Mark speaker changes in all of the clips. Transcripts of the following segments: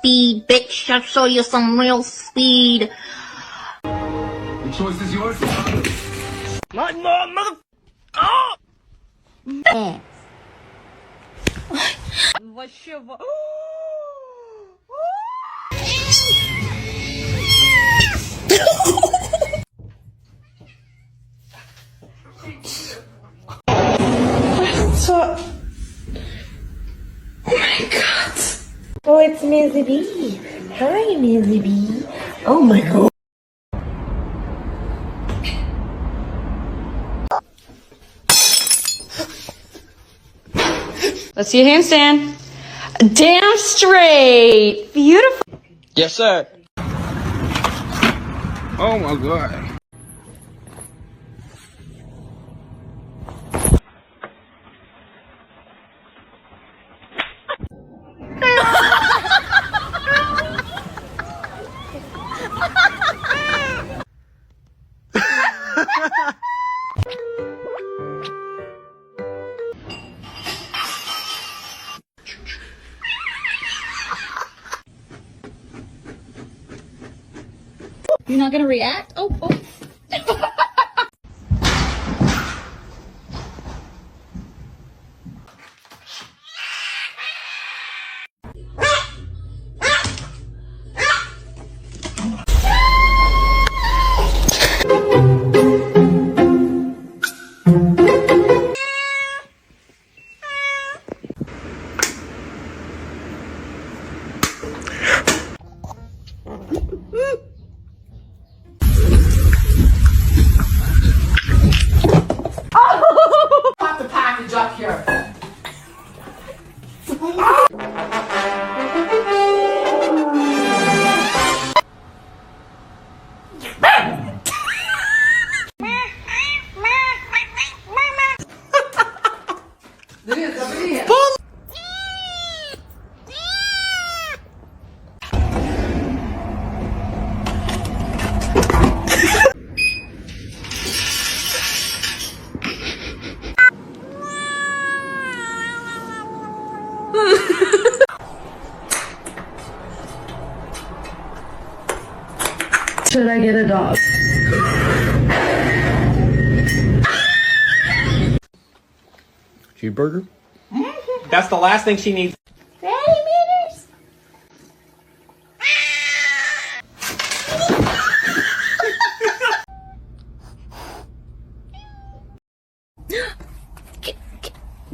Speaker 1: speed, bitch. I'll show you some real speed.
Speaker 2: The choice is yours.
Speaker 3: Not more, mother. Oh! Вообще.
Speaker 4: So, oh my god. Oh, it's Mizzy B. Hi, Mizzy B. Oh my god.
Speaker 5: Let's see a handstand. Damn straight. Beautiful.
Speaker 3: Yes, sir.
Speaker 2: Oh my god.
Speaker 1: You're not gonna react? Oh.
Speaker 6: Pop the package up here.
Speaker 4: Should I get a dog?
Speaker 2: Cheeseburger?
Speaker 3: That's the last thing she needs.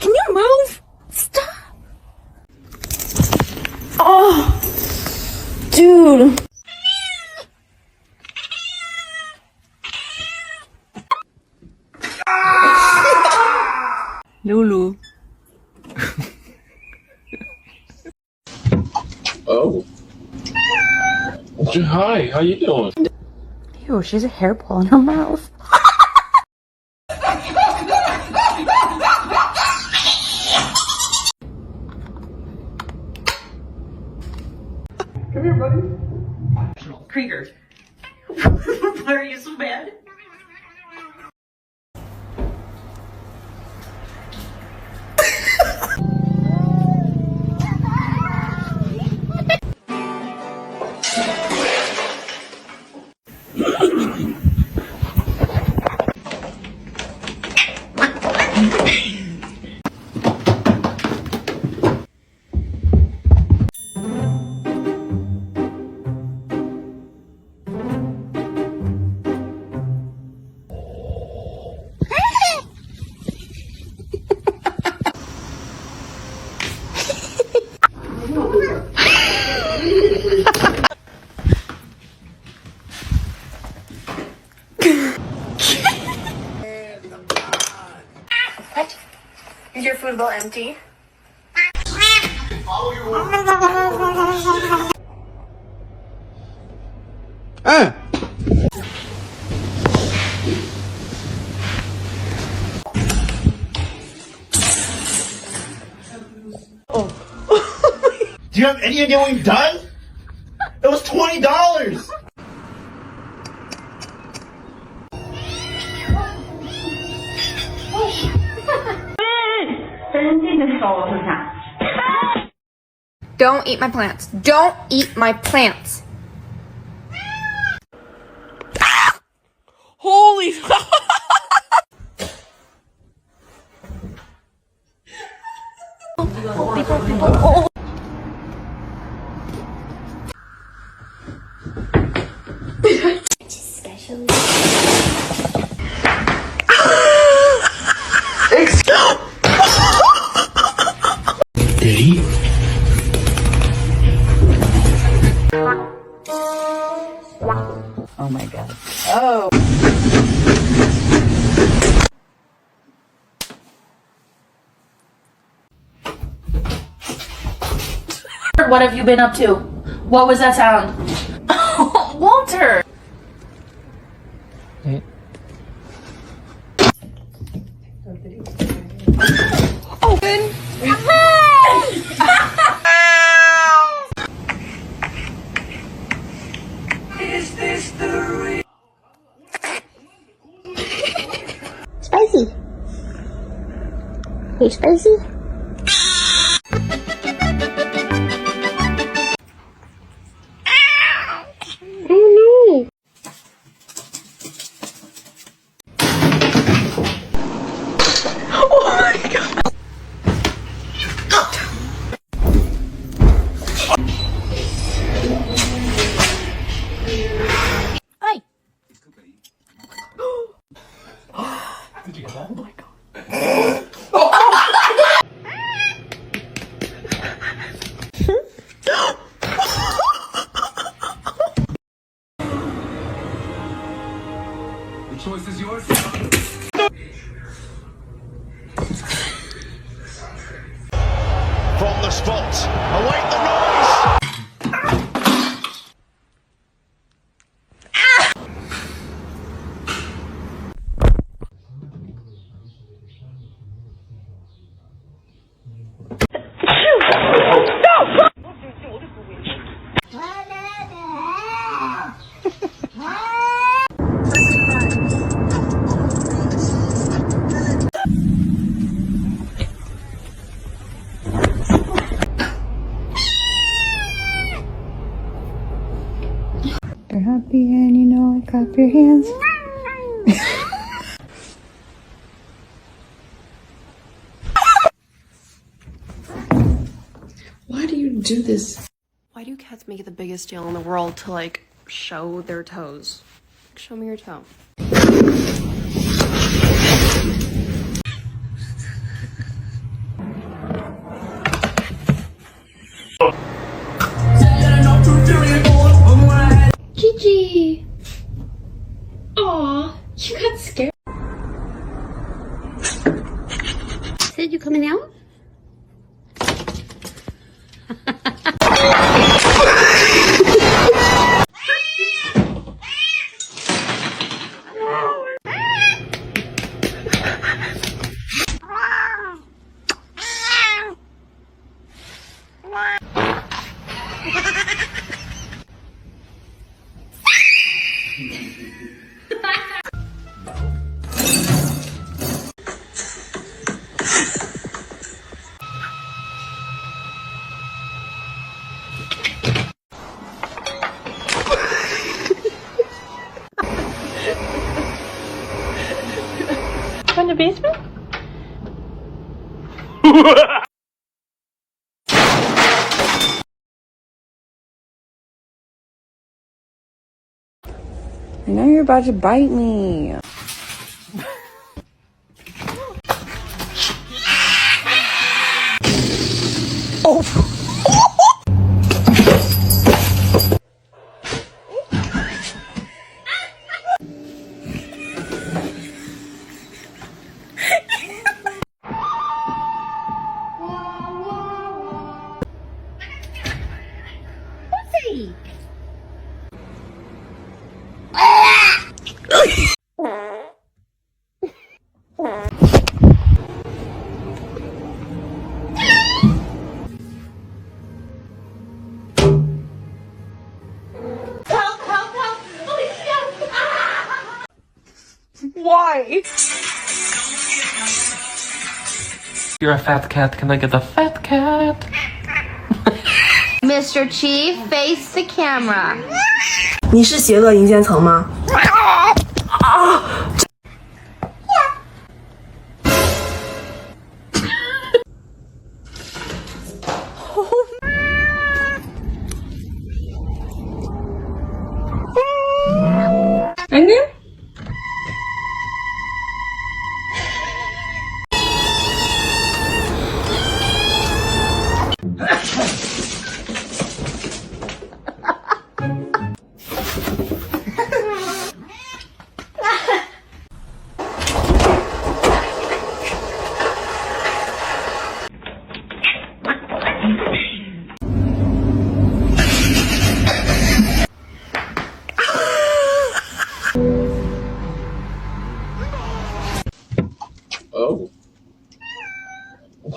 Speaker 4: Can you move? Stop. Oh, dude.
Speaker 5: Lulu.
Speaker 2: Oh. Hi, how you doing?
Speaker 5: Ew, she has a hairball in her mouth.
Speaker 2: Come here, buddy.
Speaker 5: Krieger. Why are you so bad?
Speaker 4: Is your food bowl empty?
Speaker 7: Do you have any idea what you've done? It was $20!
Speaker 5: Don't eat my plants. Don't eat my plants.
Speaker 3: Holy
Speaker 7: Did he?
Speaker 8: Oh my god. Oh.
Speaker 6: What have you been up to? What was that sound? Walter!
Speaker 5: Open.
Speaker 1: Spicy. Hey, spicy.
Speaker 2: The choice is yours.
Speaker 7: From the spot. Await the noise.
Speaker 8: You're happy and you know it. Clap your hands.
Speaker 9: Why do you do this?
Speaker 10: Why do cats make it the biggest deal in the world to, like, show their toes? Like, show me your toe.
Speaker 5: Gigi. Aw, you got scared.
Speaker 1: Said you coming out?
Speaker 5: From the basement?
Speaker 8: I know you're about to bite me.
Speaker 5: Why?
Speaker 3: You're a fat cat. Can I get a fat cat?
Speaker 5: Mr. Chief, face the camera.
Speaker 6: 你是邪恶阴间层吗？Oh.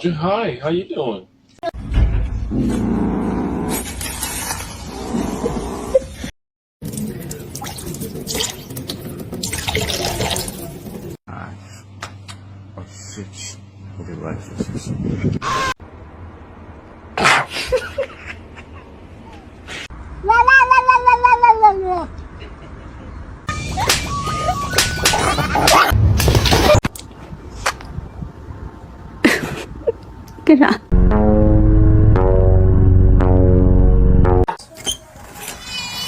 Speaker 2: Hi, how you doing?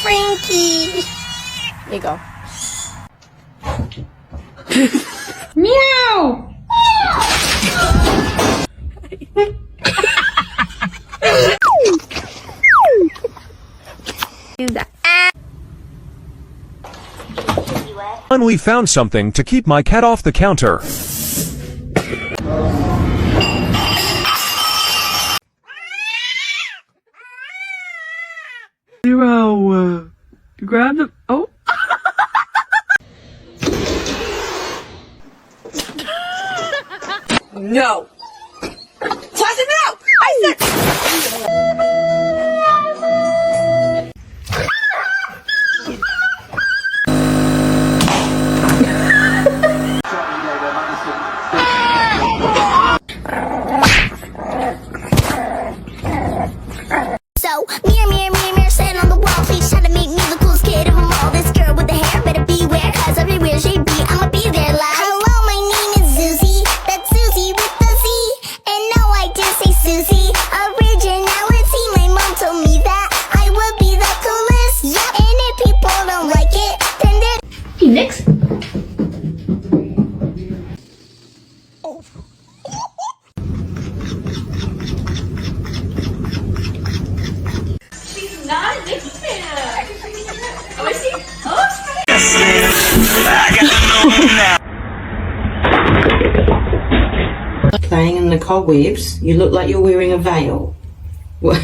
Speaker 1: Frankie. There you go.
Speaker 5: Meow!
Speaker 1: Do that.
Speaker 11: Finally found something to keep my cat off the counter.
Speaker 8: Zero. Grab the. Oh.
Speaker 6: No. Tasha, no! I said.
Speaker 1: So, mirror, stand on the wall. Please try to make me the coolest kid of them all. This girl with the hair better beware, cause everywhere she be, I'ma be there like. Hello, my name is Susie. That's Susie with the Z. And no, I did say Susie. Originality, my mom told me that I would be the coolest. Yep. And if people don't like it, then they're. Hey, next.
Speaker 6: Playing in the cobwebs, you look like you're wearing a veil. What?